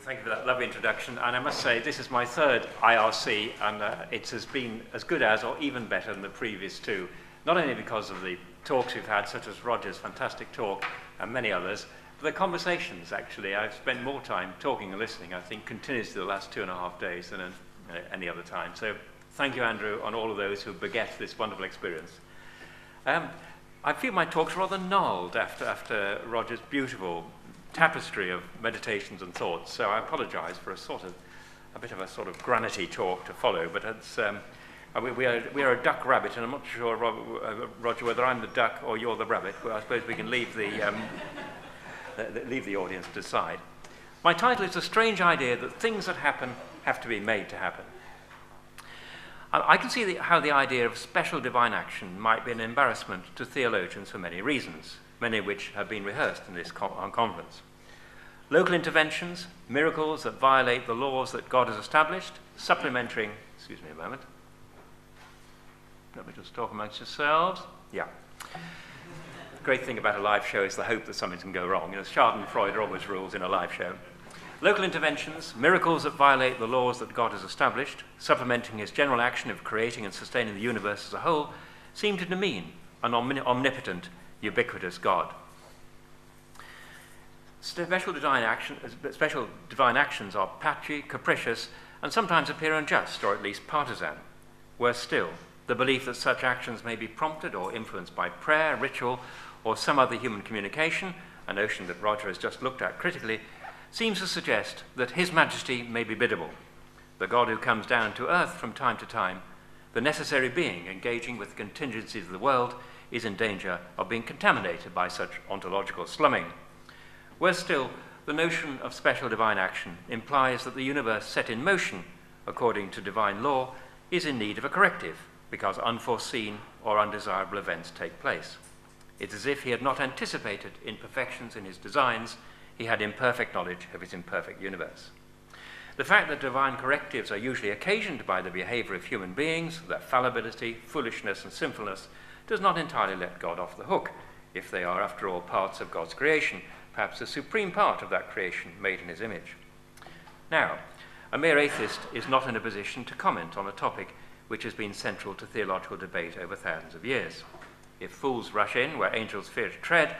Thank you for that lovely introduction. And I must say, this is my third IRC, and it has been as good as, or even better than the previous two. Not only because of the talks we've had, such as Roger's fantastic talk, and many others, but the conversations, actually. I've spent more time talking and listening, I think, continuously the last 2.5 days than any other time. So thank you, Andrew, and all of those who beget this wonderful experience. I feel my talk's rather gnarled after Roger's beautiful tapestry of meditations and thoughts, so I apologize for a bit of a sort of granity talk to follow, but it's, we are a duck rabbit, and I'm not sure, Roger, whether I'm the duck or you're the rabbit, but I suppose we can leave the audience to decide. My title is A Strange Idea That Things That Happen Have to Be Made to Happen. I can see how the idea of special divine action might be an embarrassment to theologians for many reasons, many of which have been rehearsed in this conference. Local interventions, miracles that violate the laws that God has established, supplementing, excuse me a moment, let me just talk amongst yourselves. Yeah. The great thing about a live show is the hope that something can go wrong. You know, Schadenfreude always rules in a live show. Local interventions, miracles that violate the laws that God has established, supplementing his general action of creating and sustaining the universe as a whole, seem to demean an omnipotent, ubiquitous God. Special divine actions are patchy, capricious, and sometimes appear unjust, or at least partisan. Worse still, the belief that such actions may be prompted or influenced by prayer, ritual, or some other human communication, a notion that Roger has just looked at critically, seems to suggest that His Majesty may be biddable. The God who comes down to earth from time to time, the necessary being engaging with the contingencies of the world, is in danger of being contaminated by such ontological slumming. Worse still, the notion of special divine action implies that the universe set in motion, according to divine law, is in need of a corrective, because unforeseen or undesirable events take place. It's as if he had not anticipated imperfections in his designs. He had imperfect knowledge of his imperfect universe. The fact that divine correctives are usually occasioned by the behavior of human beings, their fallibility, foolishness, and sinfulness, does not entirely let God off the hook, if they are, after all, parts of God's creation, perhaps a supreme part of that creation made in his image. Now, a mere atheist is not in a position to comment on a topic which has been central to theological debate over thousands of years. If fools rush in where angels fear to tread,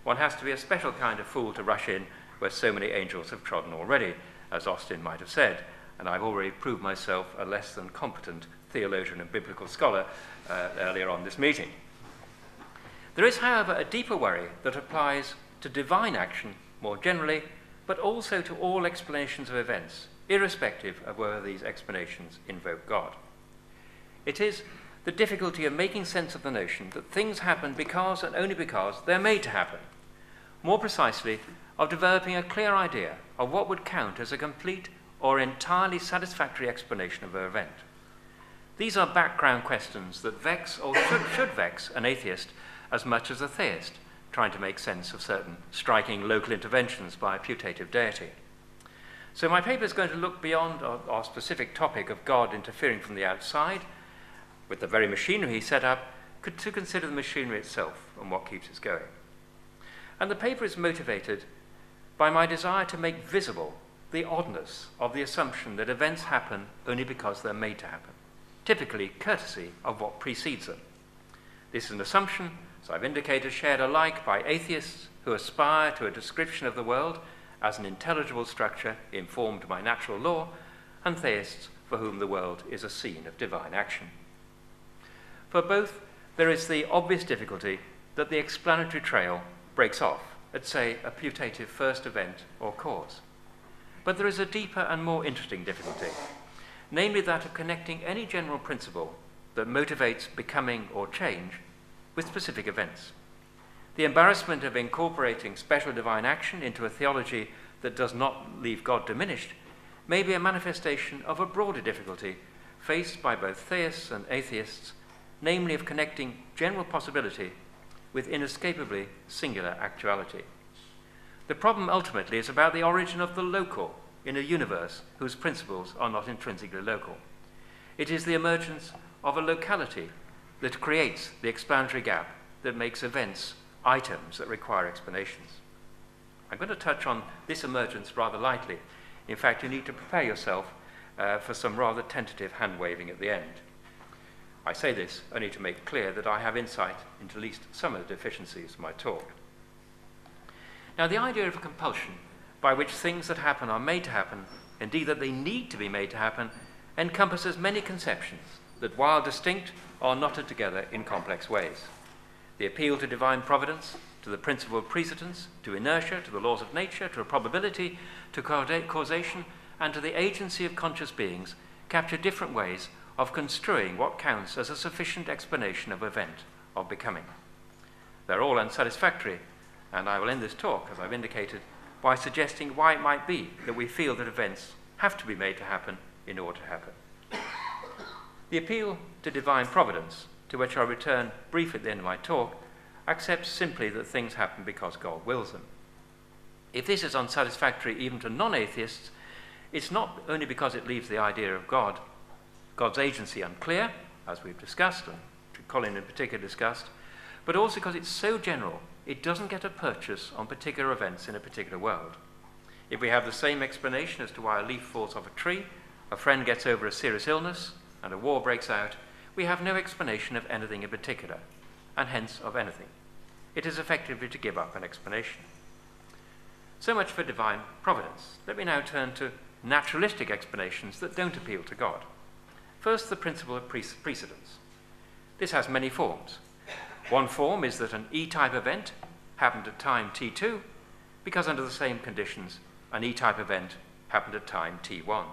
one has to be a special kind of fool to rush in where so many angels have trodden already, as Austin might have said, and I've already proved myself a less than competent theologian and biblical scholar earlier on this meeting. There is, however, a deeper worry that applies to divine action more generally, but also to all explanations of events, irrespective of whether these explanations invoke God. It is the difficulty of making sense of the notion that things happen because and only because they're made to happen. More precisely, of developing a clear idea of what would count as a complete or entirely satisfactory explanation of an event. These are background questions that vex, or should vex, an atheist as much as a theist, trying to make sense of certain striking local interventions by a putative deity. So my paper is going to look beyond our specific topic of God interfering from the outside, with the very machinery he set up, to consider the machinery itself and what keeps it going. And the paper is motivated by my desire to make visible the oddness of the assumption that events happen only because they're made to happen, typically courtesy of what precedes them. This is an assumption, as I've indicated, shared alike by atheists who aspire to a description of the world as an intelligible structure informed by natural law, and theists for whom the world is a scene of divine action. For both, there is the obvious difficulty that the explanatory trail breaks off at, say, a putative first event or cause. But there is a deeper and more interesting difficulty, namely that of connecting any general principle that motivates becoming or change with specific events. The embarrassment of incorporating special divine action into a theology that does not leave God diminished may be a manifestation of a broader difficulty faced by both theists and atheists, namely of connecting general possibility with inescapably singular actuality. The problem ultimately is about the origin of the local in a universe whose principles are not intrinsically local. It is the emergence of a locality that creates the explanatory gap that makes events items that require explanations. I'm going to touch on this emergence rather lightly In fact, you need to prepare yourself for some rather tentative hand-waving at the end. I say this only to make clear that I have insight into at least some of the deficiencies of my talk. Now, the idea of a compulsion by which things that happen are made to happen, indeed that they need to be made to happen, encompasses many conceptions that, while distinct, are knotted together in complex ways. The appeal to divine providence, to the principle of precedence, to inertia, to the laws of nature, to a probability, to causation, and to the agency of conscious beings capture different ways of construing what counts as a sufficient explanation of event, of becoming. They're all unsatisfactory, and I will end this talk, as I've indicated, by suggesting why it might be that we feel that events have to be made to happen in order to happen. The appeal to divine providence, to which I return briefly at the end of my talk, accepts simply that things happen because God wills them. If this is unsatisfactory even to non-atheists, it's not only because it leaves the idea of God's agency unclear, as we've discussed, and Colin in particular discussed, but also because it's so general, it doesn't get a purchase on particular events in a particular world. If we have the same explanation as to why a leaf falls off a tree, a friend gets over a serious illness, and a war breaks out, we have no explanation of anything in particular, and hence of anything. It is effectively to give up an explanation. So much for divine providence. Let me now turn to naturalistic explanations that don't appeal to God. First, the principle of precedence. This has many forms. One form is that an E-type event happened at time t2 because under the same conditions an E-type event happened at time t1.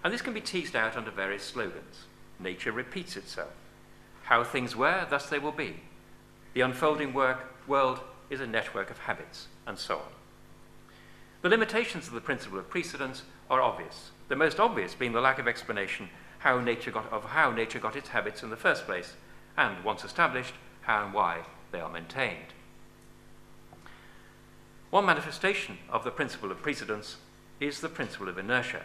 And this can be teased out under various slogans. Nature repeats itself. How things were, thus they will be. The unfolding world is a network of habits, and so on. The limitations of the principle of precedence are obvious, the most obvious being the lack of explanation how nature got its habits in the first place, and, once established, how and why they are maintained. One manifestation of the principle of precedence is the principle of inertia.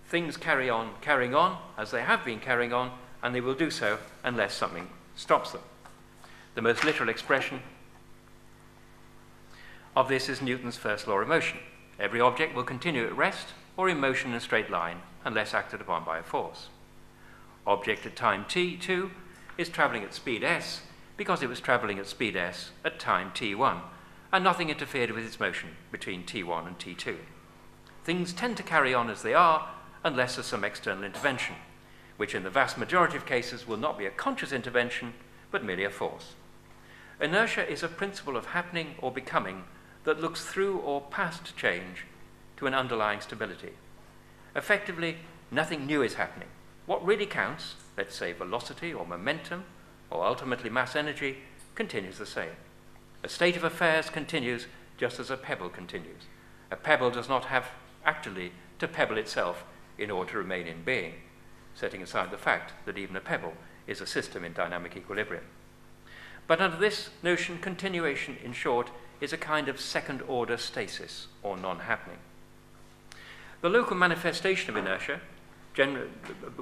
Things carrying on as they have been carrying on, and they will do so unless something stops them. The most literal expression of this is Newton's first law of motion. Every object will continue at rest or in motion in a straight line unless acted upon by a force. Object at time t2 is travelling at speed s because it was travelling at speed s at time t1, and nothing interfered with its motion between t1 and t2. Things tend to carry on as they are unless there's some external intervention, which in the vast majority of cases will not be a conscious intervention, but merely a force. Inertia is a principle of happening or becoming that looks through or past change to an underlying stability. Effectively, nothing new is happening. What really counts, let's say velocity or momentum, or ultimately mass energy, continues the same. A state of affairs continues just as a pebble continues. A pebble does not have actually to pebble itself in order to remain in being, setting aside the fact that even a pebble is a system in dynamic equilibrium. But under this notion, continuation, in short, is a kind of second-order stasis, or non-happening. The local manifestation of inertia,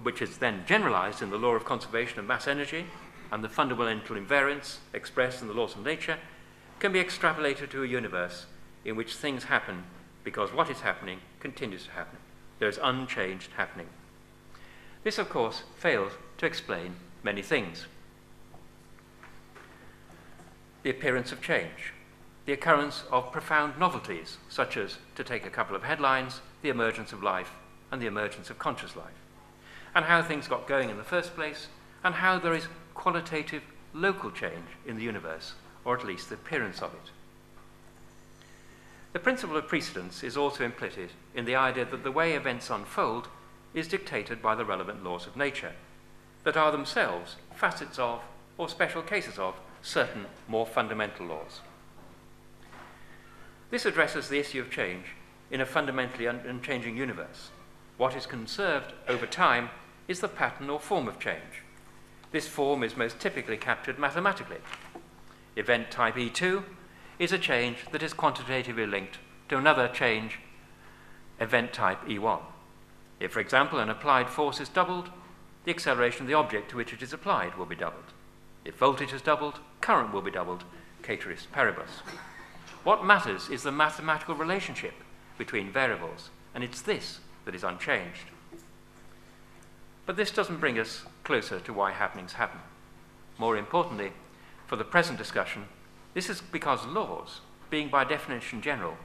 which is then generalized in the law of conservation of mass energy and the fundamental invariance expressed in the laws of nature, can be extrapolated to a universe in which things happen because what is happening continues to happen. There is unchanged happening. This, of course, fails to explain many things. The appearance of change, the occurrence of profound novelties, such as, to take a couple of headlines, the emergence of life and the emergence of conscious life, and how things got going in the first place, and how there is qualitative local change in the universe, or at least the appearance of it. The principle of precedence is also implicit in the idea that the way events unfold is dictated by the relevant laws of nature, that are themselves facets of, or special cases of, certain more fundamental laws. This addresses the issue of change in a fundamentally unchanging universe. What is conserved over time is the pattern or form of change. This form is most typically captured mathematically. Event type E2 is a change that is quantitatively linked to another change, event type E1. If, for example, an applied force is doubled, the acceleration of the object to which it is applied will be doubled. If voltage is doubled, current will be doubled, ceteris paribus. What matters is the mathematical relationship between variables, and it's this that is unchanged. But this doesn't bring us closer to why happenings happen. More importantly, for the present discussion, this is because laws, being by definition general,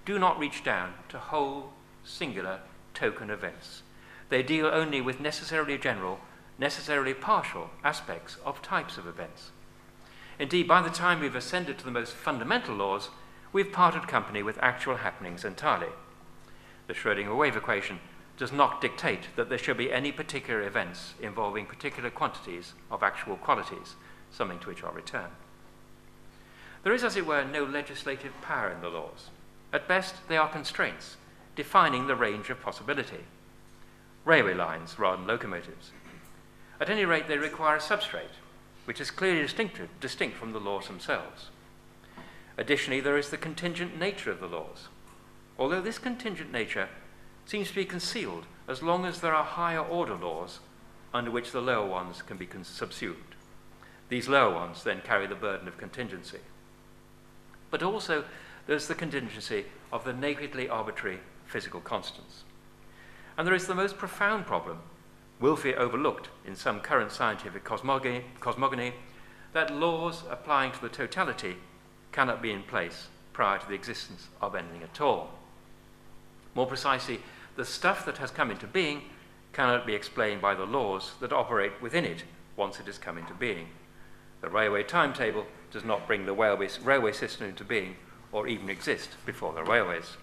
do not reach down to whole, singular, token events. They deal only with necessarily general, necessarily partial aspects of types of events. Indeed, by the time we've ascended to the most fundamental laws, we've parted company with actual happenings entirely. The Schrödinger wave equation does not dictate that there should be any particular events involving particular quantities of actual qualities, something to which I'll return. There is, as it were, no legislative power in the laws. At best, they are constraints, defining the range of possibility. Railway lines rather than locomotives. At any rate, they require a substrate, which is clearly distinct from the laws themselves. Additionally, there is the contingent nature of the laws. Although this contingent nature seems to be concealed as long as there are higher order laws under which the lower ones can be subsumed. These lower ones then carry the burden of contingency. But also there's the contingency of the nakedly arbitrary physical constants. And there is the most profound problem, willfully overlooked in some current scientific cosmogony, that laws applying to the totality cannot be in place prior to the existence of anything at all. More precisely, the stuff that has come into being cannot be explained by the laws that operate within it once it has come into being. The railway timetable does not bring the railway system into being or even exist before the railways.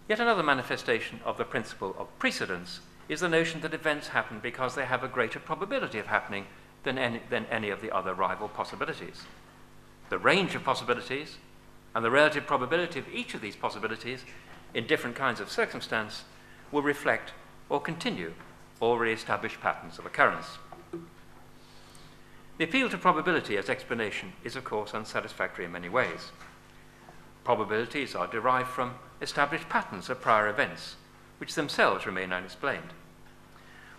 Yet another manifestation of the principle of precedence is the notion that events happen because they have a greater probability of happening than any of the other rival possibilities. The range of possibilities and the relative probability of each of these possibilities in different kinds of circumstance will reflect or continue already established patterns of occurrence. The appeal to probability as explanation is, of course, unsatisfactory in many ways. Probabilities are derived from established patterns of prior events, which themselves remain unexplained.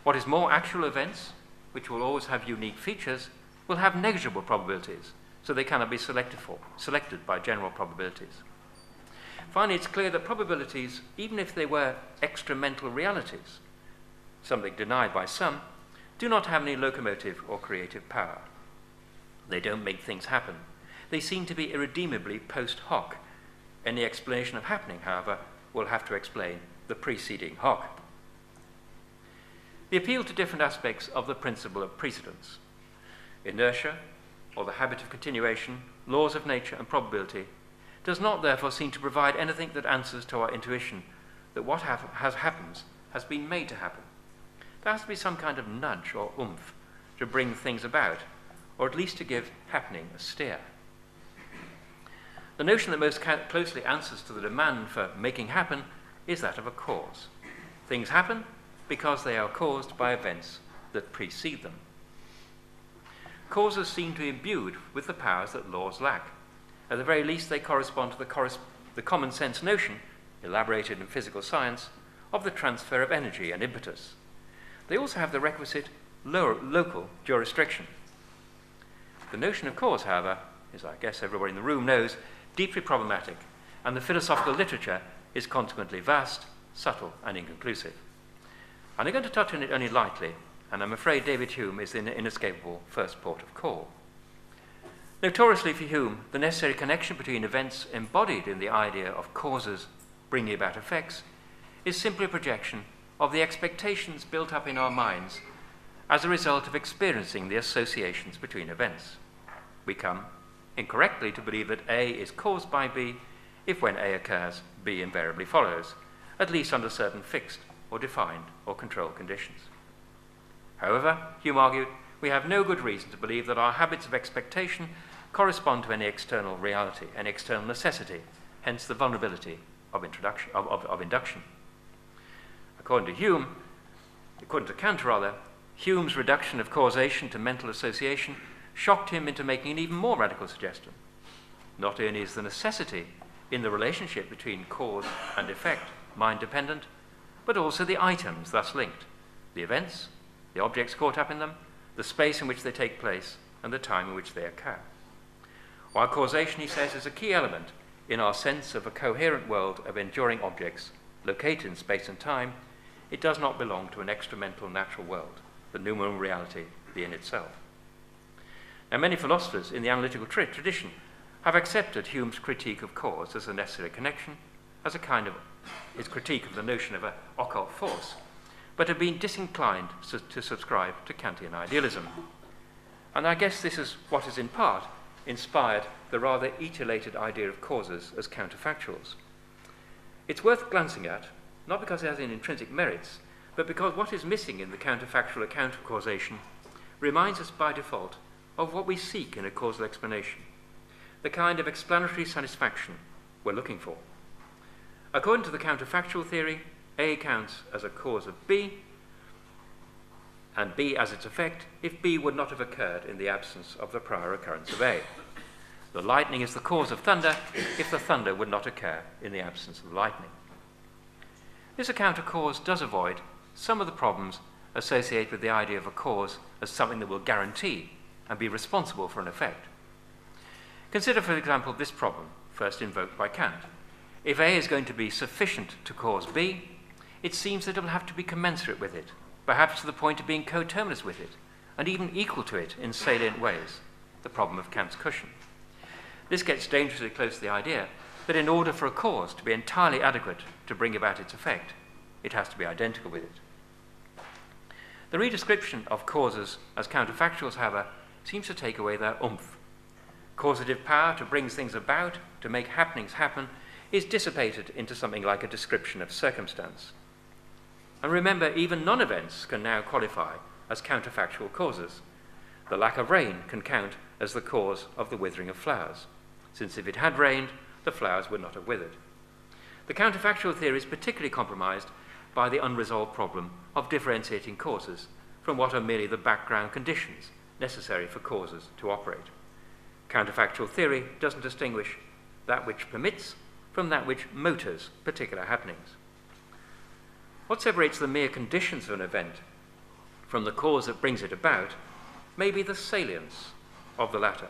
What is more, actual events, which will always have unique features, will have negligible probabilities, so they cannot be selected by general probabilities. Finally, it's clear that probabilities, even if they were extra-mental realities, something denied by some, do not have any locomotive or creative power. They don't make things happen. They seem to be irredeemably post hoc. Any explanation of happening, however, will have to explain the preceding hoc. The appeal to different aspects of the principle of precedence, inertia, or the habit of continuation, laws of nature and probability, does not therefore seem to provide anything that answers to our intuition that what happens has been made to happen. There has to be some kind of nudge or oomph to bring things about, or at least to give happening a steer. The notion that most closely answers to the demand for making happen is that of a cause. Things happen because they are caused by events that precede them. Causes seem to be imbued with the powers that laws lack. At the very least, they correspond to the common sense notion, elaborated in physical science, of the transfer of energy and impetus. They also have the requisite local jurisdiction. The notion of cause, however, as I guess everybody in the room knows, deeply problematic, and the philosophical literature is consequently vast, subtle, and inconclusive. And I'm going to touch on it only lightly, and I'm afraid David Hume is the inescapable first port of call. Notoriously for Hume, the necessary connection between events embodied in the idea of causes bringing about effects is simply a projection of the expectations built up in our minds as a result of experiencing the associations between events. We come, incorrectly, to believe that A is caused by B if when A occurs, B invariably follows, at least under certain fixed or defined or controlled conditions. However, Hume argued, we have no good reason to believe that our habits of expectation correspond to any external reality, any external necessity, hence the vulnerability of induction. According to Kant, Hume's reduction of causation to mental association shocked him into making an even more radical suggestion. Not only is the necessity in the relationship between cause and effect mind-dependent, but also the items thus linked, the events, the objects caught up in them, the space in which they take place, and the time in which they occur. While causation, he says, is a key element in our sense of a coherent world of enduring objects located in space and time, it does not belong to an extramental natural world, the numinal reality, the in itself. Now, many philosophers in the analytical tradition have accepted Hume's critique of cause as a necessary connection, as a kind of his critique of the notion of an occult force, but have been disinclined to subscribe to Kantian idealism. And I guess this is what has in part inspired the rather etiolated idea of causes as counterfactuals. It's worth glancing at, not because it has any intrinsic merits, but because what is missing in the counterfactual account of causation reminds us by default of what we seek in a causal explanation, the kind of explanatory satisfaction we're looking for. According to the counterfactual theory, A counts as a cause of B, and B as its effect if B would not have occurred in the absence of the prior occurrence of A. The lightning is the cause of thunder if the thunder would not occur in the absence of lightning. This account of cause does avoid some of the problems associated with the idea of a cause as something that will guarantee and be responsible for an effect. Consider, for example, this problem, first invoked by Kant. If A is going to be sufficient to cause B, it seems that it will have to be commensurate with it, perhaps to the point of being coterminous with it, and even equal to it in salient ways, the problem of Kant's cushion. This gets dangerously close to the idea that in order for a cause to be entirely adequate to bring about its effect, it has to be identical with it. The redescription of causes as counterfactuals, however, seems to take away their oomph. Causative power to bring things about, to make happenings happen, is dissipated into something like a description of circumstance. And remember, even non-events can now qualify as counterfactual causes. The lack of rain can count as the cause of the withering of flowers, since if it had rained, the flowers would not have withered. The counterfactual theory is particularly compromised by the unresolved problem of differentiating causes from what are merely the background conditions necessary for causes to operate. Counterfactual theory doesn't distinguish that which permits from that which motors particular happenings. What separates the mere conditions of an event from the cause that brings it about may be the salience of the latter,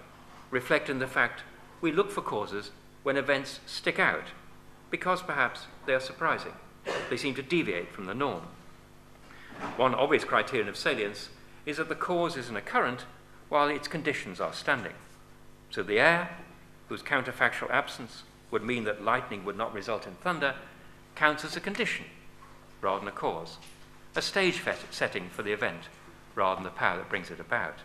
reflecting the fact we look for causes when events stick out, because perhaps they are surprising. They seem to deviate from the norm. One obvious criterion of salience is that the cause is an occurrent while its conditions are standing. So the air, whose counterfactual absence would mean that lightning would not result in thunder, counts as a condition rather than a cause, a stage setting for the event rather than the power that brings it about.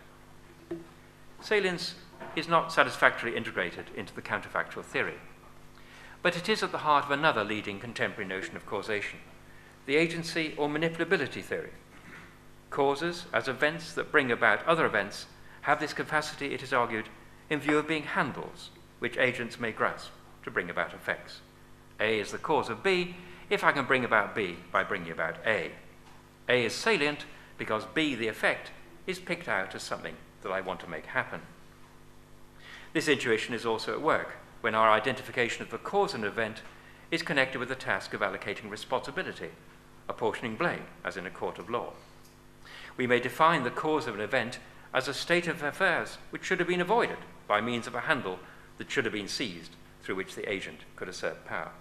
Salience is not satisfactorily integrated into the counterfactual theory, but it is at the heart of another leading contemporary notion of causation, the agency or manipulability theory. Causes, as events that bring about other events, have this capacity, it is argued, in view of being handles which agents may grasp to bring about effects. A is the cause of B if I can bring about B by bringing about A. A is salient because B, the effect, is picked out as something that I want to make happen. This intuition is also at work when our identification of the cause of an event is connected with the task of allocating responsibility, apportioning blame, as in a court of law. We may define the cause of an event as a state of affairs which should have been avoided by means of a handle that should have been seized through which the agent could assert power.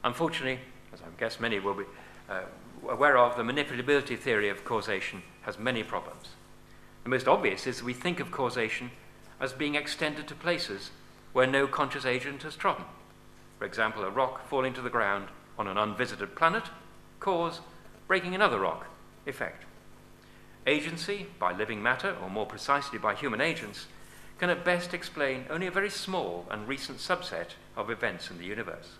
Unfortunately, as I guess many will be aware of, the manipulability theory of causation has many problems. The most obvious is that we think of causation as being extended to places where no conscious agent has trodden. For example, a rock falling to the ground on an unvisited planet, cause, breaking another rock, effect. Agency, by living matter, or more precisely by human agents, can at best explain only a very small and recent subset of events in the universe.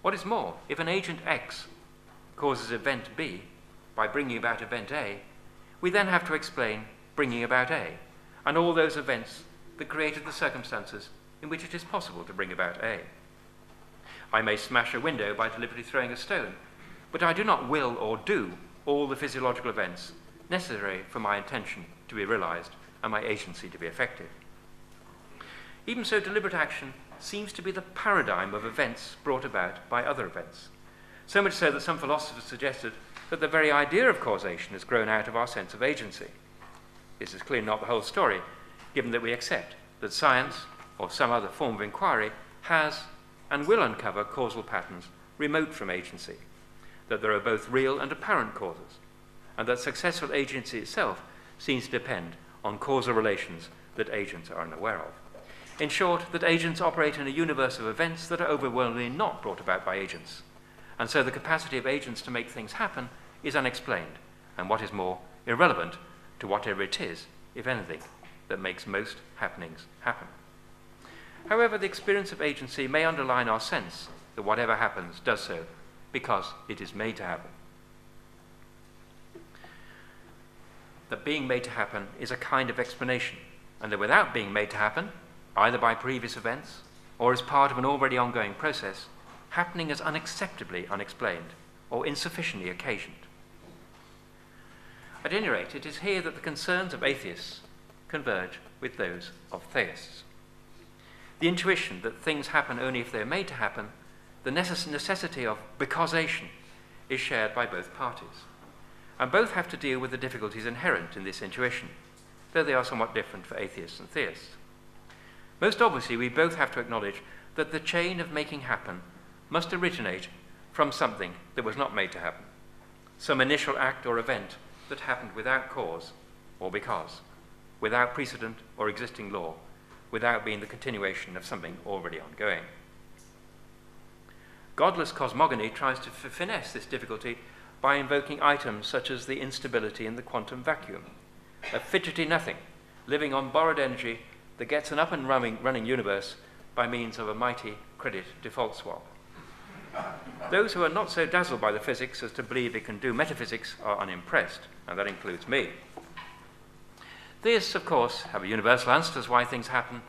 What is more, if an agent X causes event B by bringing about event A, we then have to explain bringing about A, and all those events that created the circumstances in which it is possible to bring about A. I may smash a window by deliberately throwing a stone, but I do not will or do all the physiological events necessary for my intention to be realized and my agency to be effective. Even so, deliberate action seems to be the paradigm of events brought about by other events, so much so that some philosophers suggested that the very idea of causation has grown out of our sense of agency. This is clearly not the whole story, given that we accept that science, or some other form of inquiry has and will uncover causal patterns remote from agency, that there are both real and apparent causes, and that successful agency itself seems to depend on causal relations that agents are unaware of. In short, that agents operate in a universe of events that are overwhelmingly not brought about by agents, and so the capacity of agents to make things happen is unexplained, and what is more, irrelevant to whatever it is, if anything, that makes most happenings happen. However, the experience of agency may underline our sense that whatever happens does so because it is made to happen. That being made to happen is a kind of explanation, and that without being made to happen, either by previous events or as part of an already ongoing process, happening is unacceptably unexplained or insufficiently occasioned. At any rate, it is here that the concerns of atheists converge with those of theists. The intuition that things happen only if they are made to happen, the necessity of causation, is shared by both parties, and both have to deal with the difficulties inherent in this intuition, though they are somewhat different for atheists and theists. Most obviously, we both have to acknowledge that the chain of making happen must originate from something that was not made to happen, some initial act or event that happened without cause or because, without precedent or existing law, without being the continuation of something already ongoing. Godless cosmogony tries to finesse this difficulty by invoking items such as the instability in the quantum vacuum, a fidgety nothing living on borrowed energy that gets an up and running universe by means of a mighty credit default swap. Those who are not so dazzled by the physics as to believe it can do metaphysics are unimpressed, and that includes me. Theists, of course, have a universal answer as why things happen.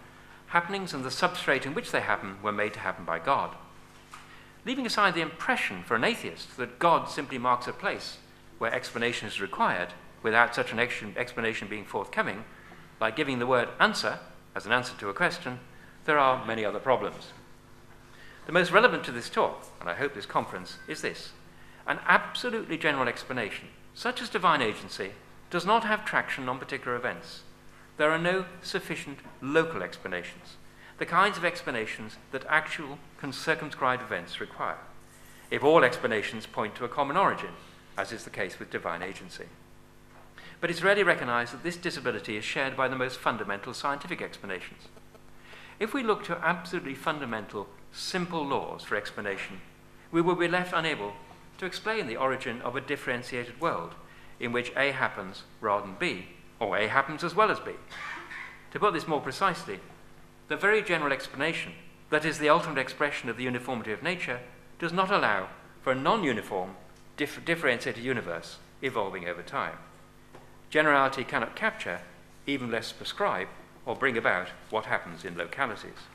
Happenings and the substrate in which they happen were made to happen by God. Leaving aside the impression for an atheist that God simply marks a place where explanation is required, without such an explanation being forthcoming, like giving the word answer as an answer to a question, there are many other problems. The most relevant to this talk, and I hope this conference, is this: an absolutely general explanation, such as divine agency, does not have traction on particular events. There are no sufficient local explanations, the kinds of explanations that actual circumscribed events require, if all explanations point to a common origin, as is the case with divine agency. But it's rarely recognized that this disability is shared by the most fundamental scientific explanations. If we look to absolutely fundamental, simple laws for explanation, we will be left unable to explain the origin of a differentiated world in which A happens rather than B, or A happens as well as B. To put this more precisely, the very general explanation, that is the ultimate expression of the uniformity of nature, does not allow for a non-uniform, differentiated universe evolving over time. Generality cannot capture, even less prescribe, or bring about what happens in localities.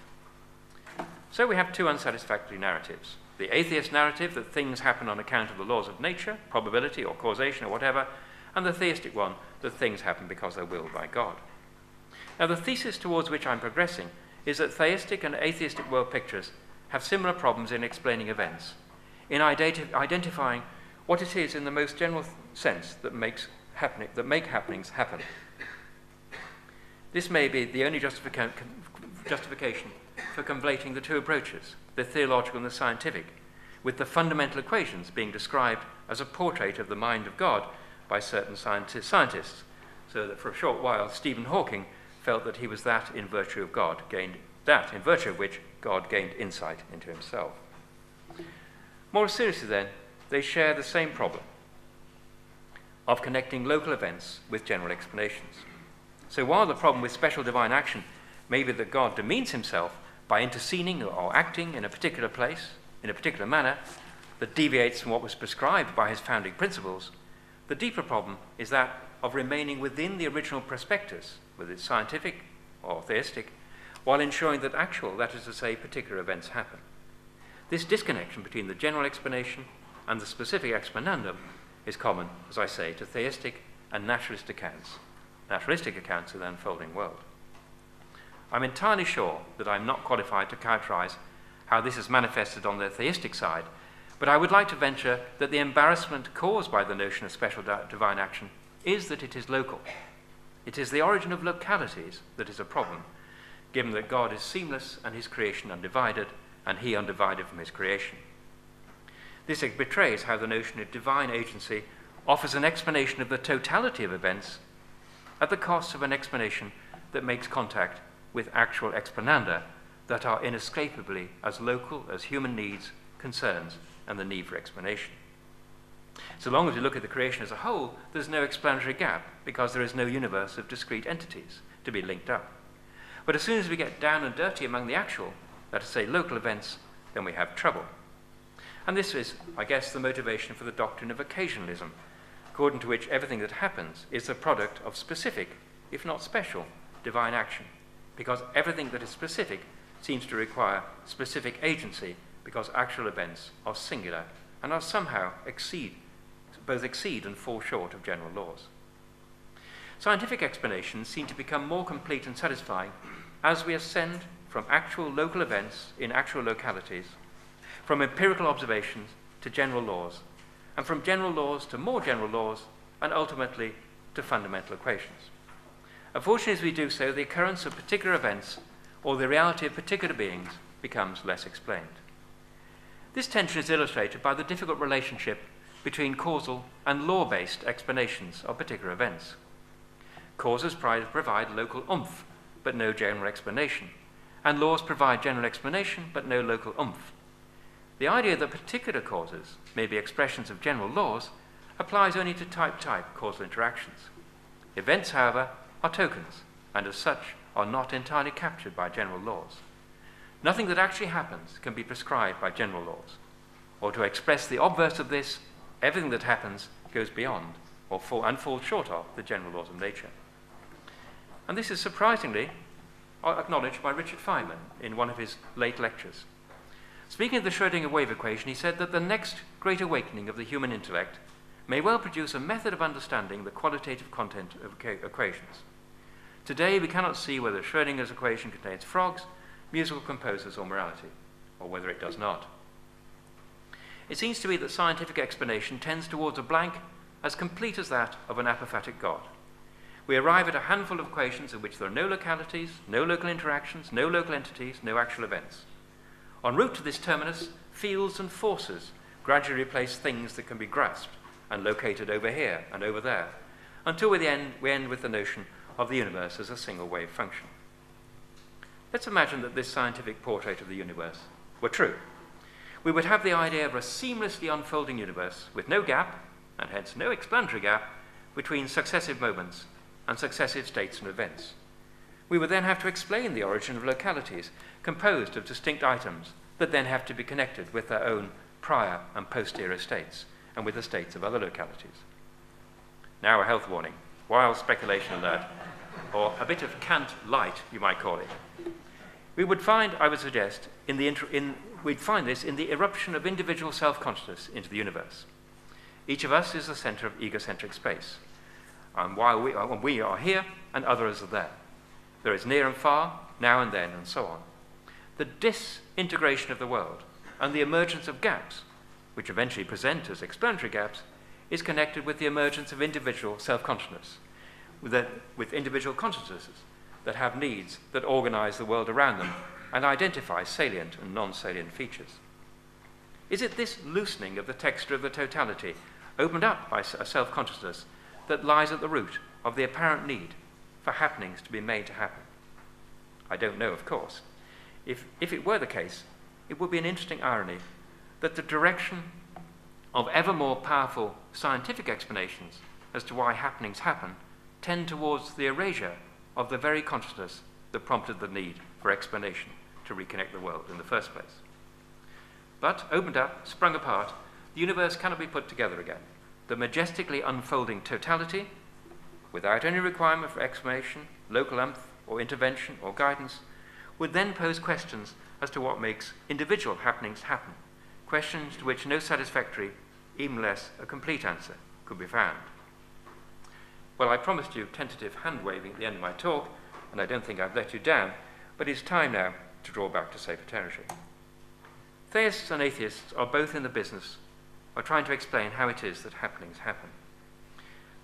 So we have two unsatisfactory narratives: the atheist narrative that things happen on account of the laws of nature, probability or causation or whatever, and the theistic one that things happen because they're willed by God. Now, the thesis towards which I'm progressing is that theistic and atheistic world pictures have similar problems in explaining events, in identifying what it is in the most general sense that make happenings happen. This may be the only justification for conflating the two approaches, the theological and the scientific, with the fundamental equations being described as a portrait of the mind of God by certain scientists, so that for a short while Stephen Hawking felt that he was that in virtue of which God gained insight into himself. More seriously then, they share the same problem of connecting local events with general explanations. So while the problem with special divine action may be that God demeans himself by interceding or acting in a particular place, in a particular manner, that deviates from what was prescribed by his founding principles, the deeper problem is that of remaining within the original prospectus, whether it's scientific or theistic, while ensuring that actual, that is to say, particular events happen. This disconnection between the general explanation and the specific explanandum is common, as I say, to theistic and naturalistic accounts of the unfolding world. I'm entirely sure that I'm not qualified to characterize how this is manifested on the theistic side, but I would like to venture that the embarrassment caused by the notion of special divine action is that it is local. It is the origin of localities that is a problem, given that God is seamless and his creation undivided, and he undivided from his creation. This betrays how the notion of divine agency offers an explanation of the totality of events at the cost of an explanation that makes contact with actual explananda that are inescapably as local as human needs, concerns, and the need for explanation. So long as we look at the creation as a whole, there's no explanatory gap because there is no universe of discrete entities to be linked up. But as soon as we get down and dirty among the actual, that is to say, local events, then we have trouble. And this is, I guess, the motivation for the doctrine of occasionalism, according to which everything that happens is the product of specific, if not special, divine action, because everything that is specific seems to require specific agency because actual events are singular and are somehow both exceed and fall short of general laws. Scientific explanations seem to become more complete and satisfying as we ascend from actual local events in actual localities, from empirical observations to general laws, and from general laws to more general laws, and ultimately to fundamental equations. Unfortunately, as we do so, the occurrence of particular events or the reality of particular beings becomes less explained. This tension is illustrated by the difficult relationship between causal and law-based explanations of particular events. Causes provide local oomph, but no general explanation, and laws provide general explanation, but no local oomph. The idea that particular causes may be expressions of general laws applies only to type causal interactions. Events, however, are tokens, and as such are not entirely captured by general laws. Nothing that actually happens can be prescribed by general laws. Or to express the obverse of this, everything that happens goes beyond and falls short of the general laws of nature. And this is surprisingly acknowledged by Richard Feynman in one of his late lectures. Speaking of the Schrödinger wave equation, he said that the next great awakening of the human intellect may well produce a method of understanding the qualitative content of equations. Today, we cannot see whether Schrödinger's equation contains frogs, musical composers, or morality, or whether it does not. It seems to me that scientific explanation tends towards a blank as complete as that of an apophatic God. We arrive at a handful of equations in which there are no localities, no local interactions, no local entities, no actual events. En route to this terminus, fields and forces gradually replace things that can be grasped and located over here and over there, until we end with the notion of the universe as a single wave function. Let's imagine that this scientific portrait of the universe were true. We would have the idea of a seamlessly unfolding universe with no gap, and hence no explanatory gap, between successive moments and successive states and events. We would then have to explain the origin of localities composed of distinct items that then have to be connected with their own prior and posterior states and with the states of other localities. Now a health warning, wild speculation alert, or a bit of Kant light, you might call it. We would find, I would suggest, we'd find this in the eruption of individual self-consciousness into the universe. Each of us is the center of egocentric space. And while we are here, and others are there. There is near and far, now and then, and so on. The disintegration of the world and the emergence of gaps, which eventually present as explanatory gaps, is connected with the emergence of individual self-consciousness, with individual consciousnesses that have needs that organize the world around them and identify salient and non-salient features. Is it this loosening of the texture of the totality, opened up by a self-consciousness, that lies at the root of the apparent need for happenings to be made to happen? I don't know, of course. If it were the case, it would be an interesting irony that the direction of ever more powerful scientific explanations as to why happenings happen tend towards the erasure of the very consciousness that prompted the need for explanation to reconnect the world in the first place. But, opened up, sprung apart, the universe cannot be put together again. The majestically unfolding totality, without any requirement for explanation, local oomph, or intervention, or guidance, would then pose questions as to what makes individual happenings happen, questions to which no satisfactory, even less a complete answer, could be found. Well, I promised you tentative hand-waving at the end of my talk, and I don't think I've let you down, but it's time now to draw back to safer territory. Theists and atheists are both in the business of trying to explain how it is that happenings happen.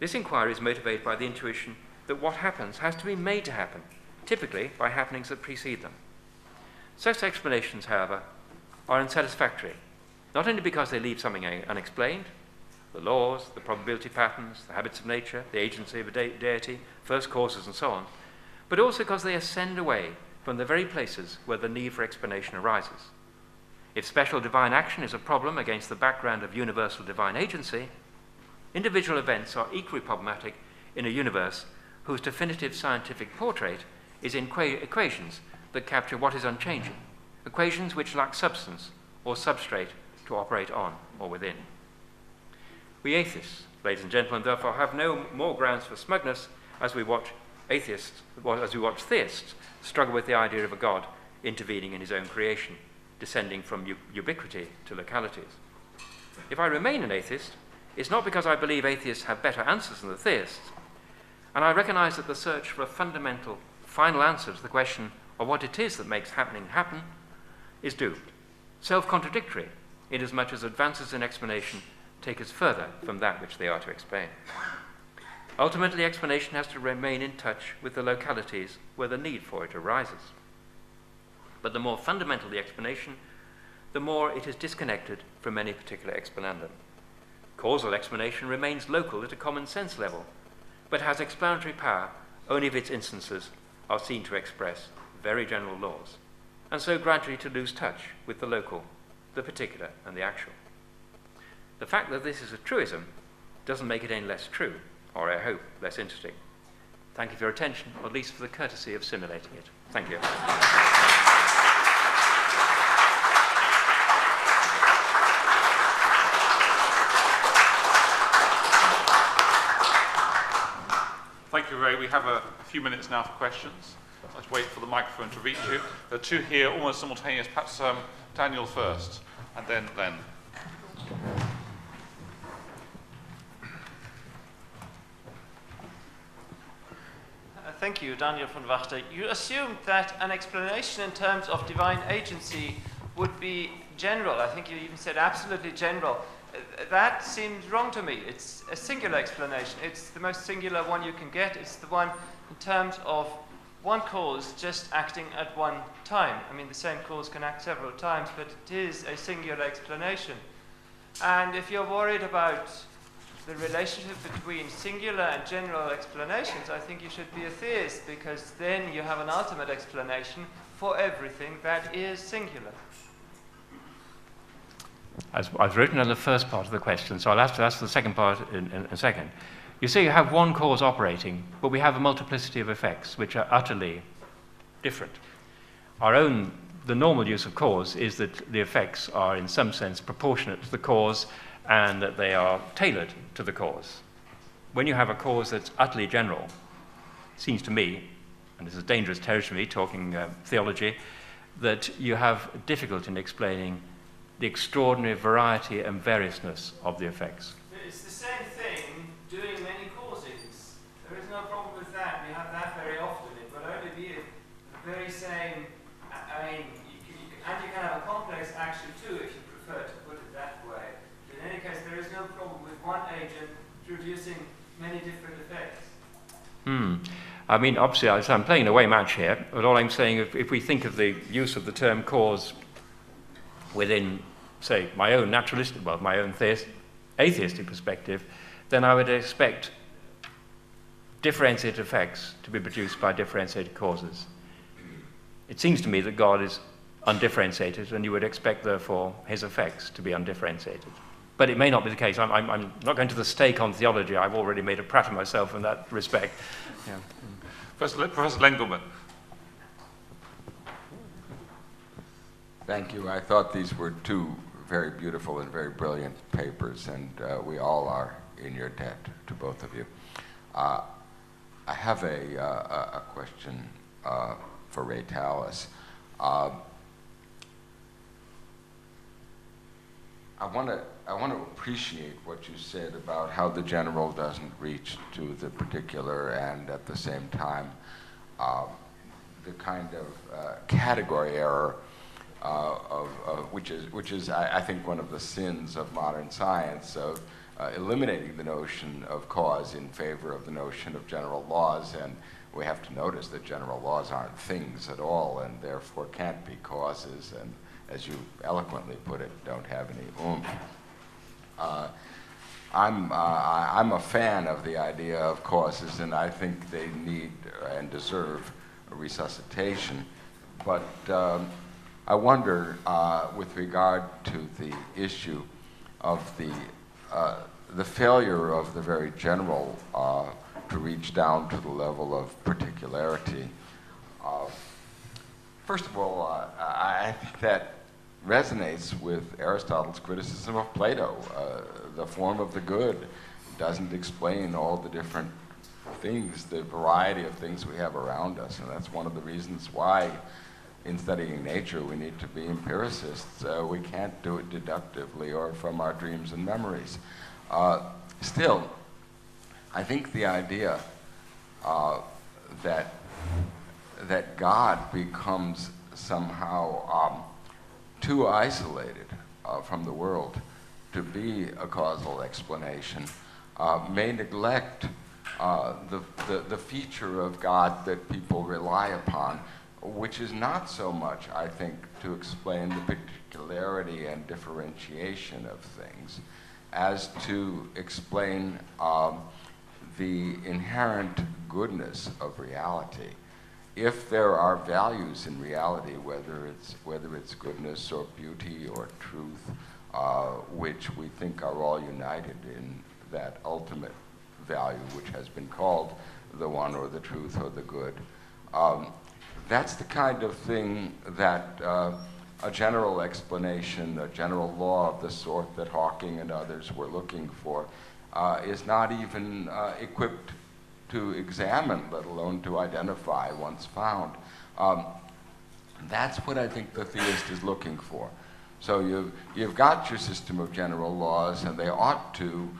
This inquiry is motivated by the intuition that what happens has to be made to happen, typically by happenings that precede them. Such explanations, however, are unsatisfactory, not only because they leave something unexplained, the laws, the probability patterns, the habits of nature, the agency of a deity, first causes, and so on, but also because they ascend away from the very places where the need for explanation arises. If special divine action is a problem against the background of universal divine agency, individual events are equally problematic in a universe whose definitive scientific portrait is in equations that capture what is unchanging, equations which lack substance or substrate to operate on or within. We atheists, ladies and gentlemen, therefore have no more grounds for smugness as we watch theists struggle with the idea of a God intervening in his own creation, descending from ubiquity to localities. If I remain an atheist, it's not because I believe atheists have better answers than the theists, and I recognize that the search for a fundamental, final answer to the question of what it is that makes happening happen is doomed, self-contradictory, inasmuch as advances in explanation take us further from that which they are to explain. Ultimately, explanation has to remain in touch with the localities where the need for it arises. But the more fundamental the explanation, the more it is disconnected from any particular explanandum. Causal explanation remains local at a common sense level, but has explanatory power only if its instances are seen to express very general laws, and so gradually to lose touch with the local, the particular, and the actual. The fact that this is a truism doesn't make it any less true, or I hope less interesting. Thank you for your attention, or at least for the courtesy of simulating it. Thank you. Thank you, Ray. We have a few minutes now for questions. Let's wait for the microphone to reach you. There are two here, almost simultaneous. Perhaps Daniel first, and then Len. Thank you, Daniel von Wachter. You assumed that an explanation in terms of divine agency would be general. I think you even said absolutely general. That seems wrong to me. It's a singular explanation. It's the most singular one you can get. It's the one in terms of one cause just acting at one time. I mean, the same cause can act several times, but it is a singular explanation. And if you're worried about the relationship between singular and general explanations, I think you should be a theist, because then you have an ultimate explanation for everything that is singular. As I've written on the first part of the question, so I'll have to ask the second part in a second. You see, you have one cause operating, but we have a multiplicity of effects which are utterly different. The normal use of cause is that the effects are in some sense proportionate to the cause and that they are tailored to the cause. When you have a cause that's utterly general, it seems to me, and this is dangerous territory, talking theology, that you have difficulty in explaining the extraordinary variety and variousness of the effects. It's the same thing doing many causes. There is no problem with that. We have that very often. It will only be the very same. I mean, you can have a complex action too, if you prefer to put it that way. In any case, there is no problem with one agent producing many different effects. I mean, obviously, I'm playing an away match here, but all I'm saying, if we think of the use of the term cause within, say, my own naturalistic, well, my own atheistic perspective, then I would expect differentiated effects to be produced by differentiated causes. It seems to me that God is undifferentiated, and you would expect, therefore, his effects to be undifferentiated. But it may not be the case. I'm not going to the stake on theology. I've already made a prat of myself in that respect. Yeah. Professor Lengelman. Thank you. I thought these were two very beautiful and very brilliant papers, and we all are in your debt to both of you. I have a question for Ray Tallis. I want to appreciate what you said about how the general doesn't reach to the particular, and at the same time, the kind of category error which is I think one of the sins of modern science, of eliminating the notion of cause in favor of the notion of general laws. And we have to notice that general laws aren't things at all, and therefore can't be causes, and as you eloquently put it, don't have any oomph. I'm a fan of the idea of causes, and I think they need and deserve a resuscitation. But I wonder, with regard to the issue of the failure of the very general to reach down to the level of particularity. First of all, I think that resonates with Aristotle's criticism of Plato. The form of the good doesn't explain all the different things, the variety of things we have around us, and that's one of the reasons why in studying nature we need to be empiricists. We can't do it deductively or from our dreams and memories. Still, I think the idea that God becomes somehow too isolated from the world to be a causal explanation may neglect the feature of God that people rely upon, which is not so much, I think, to explain the particularity and differentiation of things, as to explain the inherent goodness of reality. If there are values in reality, whether it's goodness or beauty or truth, which we think are all united in that ultimate value, which has been called the one or the truth or the good, that's the kind of thing that a general explanation, a general law of the sort that Hawking and others were looking for, is not even equipped to examine, let alone to identify once found. That's what I think the theist is looking for. So you've got your system of general laws, and they ought to,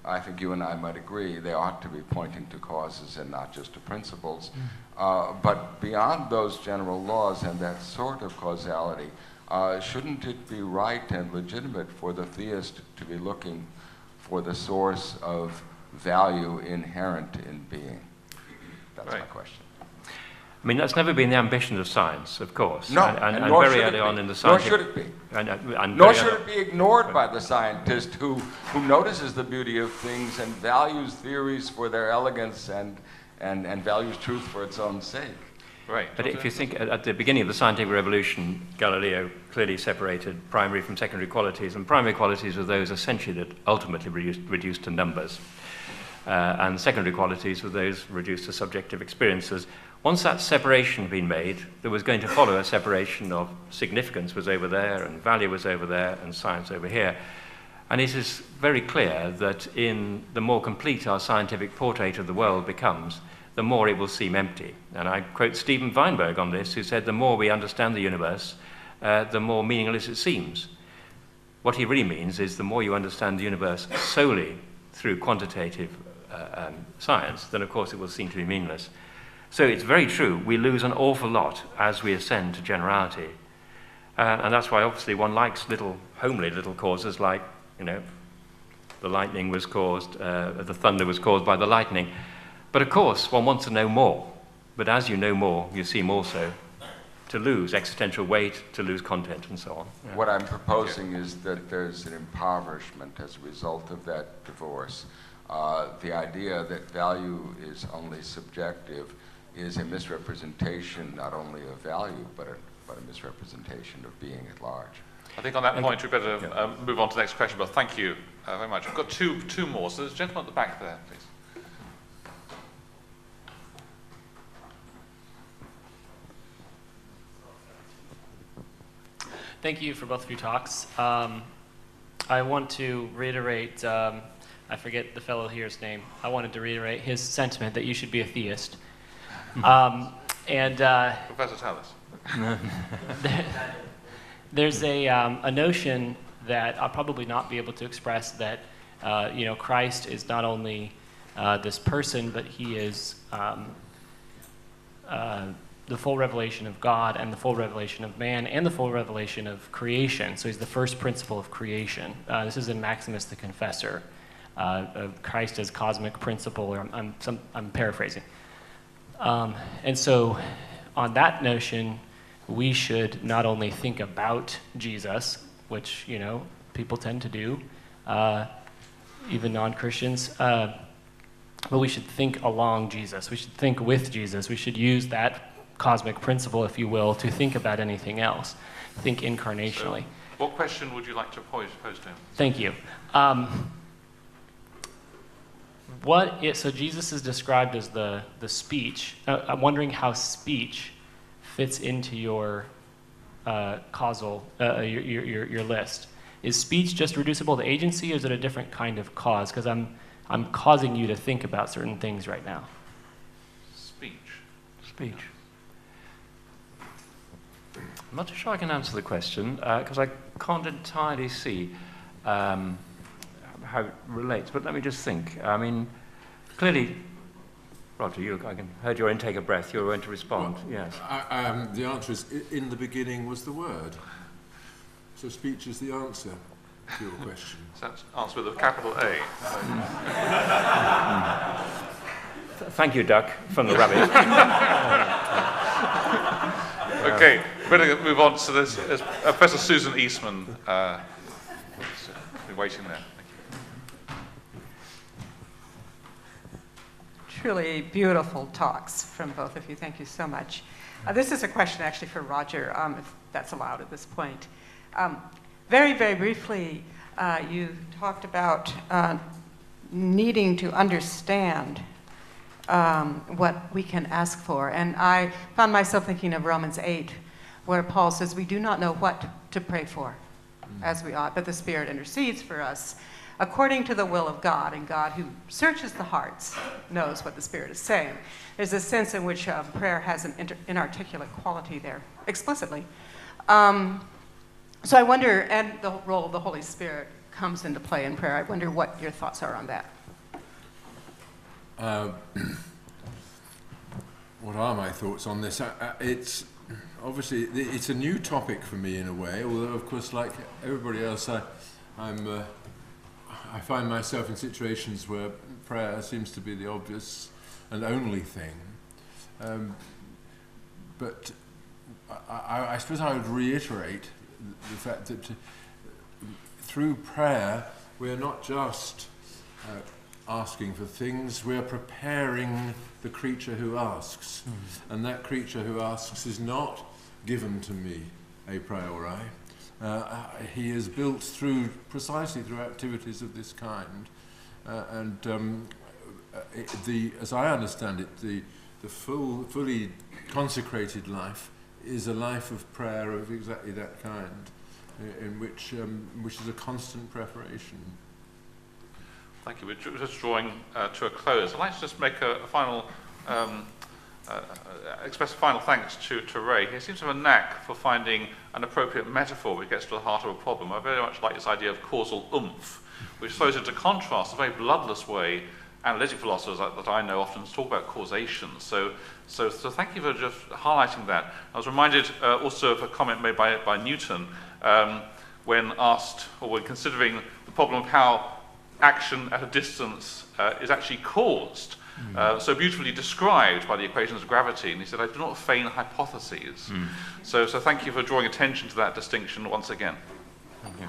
I think you and I might agree, they ought to be pointing to causes and not just to principles. But beyond those general laws and that sort of causality, shouldn't it be right and legitimate for the theist to be looking for the source of value inherent in being? That's my question. I mean, that's never been the ambition of science, of course. No, and nor very should early it on be. in the Nor scientific... should it be. And Nor very should early- it be ignored by the scientist who notices the beauty of things and values theories for their elegance and values truth for its own sake. Right. But if you think at the beginning of the scientific revolution, Galileo clearly separated primary from secondary qualities, and primary qualities are those essentially that ultimately reduced to numbers. And secondary qualities were those reduced to subjective experiences. Once that separation had been made, there was going to follow a separation of significance was over there, and value was over there, and science over here. And it is very clear that in the more complete our scientific portrait of the world becomes, the more it will seem empty. And I quote Steven Weinberg on this, who said, the more we understand the universe, the more meaningless it seems. What he really means is the more you understand the universe solely through quantitative science, then of course it will seem to be meaningless. So it's very true, we lose an awful lot as we ascend to generality. And that's why obviously one likes homely little causes like, the lightning was caused, the thunder was caused by the lightning. But of course, one wants to know more. But as you know more, you seem also to lose existential weight, to lose content, and so on. Yeah. What I'm proposing is that there's an impoverishment as a result of that divorce. The idea that value is only subjective is a misrepresentation not only of value, but a misrepresentation of being at large. I think on that point we better move on to the next question, but thank you very much. I've got two more, so there's a gentleman at the back there, please. Thank you for both of your talks. I want to reiterate, I forget the fellow here's name. I wanted to reiterate his sentiment that you should be a theist. Professor Tallis. There's a notion that I'll probably not be able to express that, Christ is not only this person, but he is the full revelation of God and the full revelation of man and the full revelation of creation. So he's the first principle of creation. This is in Maximus the Confessor. Christ as cosmic principle, or I'm paraphrasing. And so on that notion, we should not only think about Jesus, which, people tend to do, even non-Christians, but we should think along Jesus. We should think with Jesus. We should use that cosmic principle, if you will, to think about anything else. Think incarnationally. So what question would you like to pose to him? Thank you. So Jesus is described as the speech. I'm wondering how speech fits into your causal, your list. Is speech just reducible to agency, or is it a different kind of cause? Because I'm causing you to think about certain things right now. Speech. I'm not sure I can answer the question, because I can't entirely see how it relates, but let me just think. I mean, clearly, Roger, I heard your intake of breath. You were going to respond. Well, yes. The answer is, in the beginning was the Word. So speech is the answer to your question. So that's answer with a capital A. Thank you, Duck, from the rabbit. Okay, we're going to move on to this. Professor Susan Eastman. Been waiting there. Truly beautiful talks from both of you. Thank you so much. This is a question actually for Roger, if that's allowed at this point. Very, very briefly, you talked about needing to understand what we can ask for. And I found myself thinking of Romans 8, where Paul says we do not know what to pray for as we ought, but the Spirit intercedes for us according to the will of God, and God who searches the hearts knows what the Spirit is saying. There's a sense in which prayer has an inarticulate quality there, explicitly. So I wonder, and the role of the Holy Spirit comes into play in prayer. I wonder what your thoughts are on that. What are my thoughts on this? It's obviously it's a new topic for me in a way, although of course, like everybody else, I find myself in situations where prayer seems to be the obvious and only thing. But I suppose I would reiterate the fact that through prayer we're not just asking for things, we're preparing the creature who asks. And that creature who asks is not given to me a priori. He is built precisely through activities of this kind. As I understand it, the fully consecrated life is a life of prayer of exactly that kind, in which is a constant preparation. Thank you. We're just drawing to a close. I'd like to just make express final thanks to Ray. He seems to have a knack for finding an appropriate metaphor which gets to the heart of a problem. I very much like this idea of causal oomph, which throws into contrast the very bloodless way analytic philosophers that I know often talk about causation. So thank you for just highlighting that. I was reminded also of a comment made by Newton when asked, or when considering the problem of how action at a distance is actually caused, so beautifully described by the equations of gravity. And he said, I do not feign hypotheses. So thank you for drawing attention to that distinction once again. Thank you.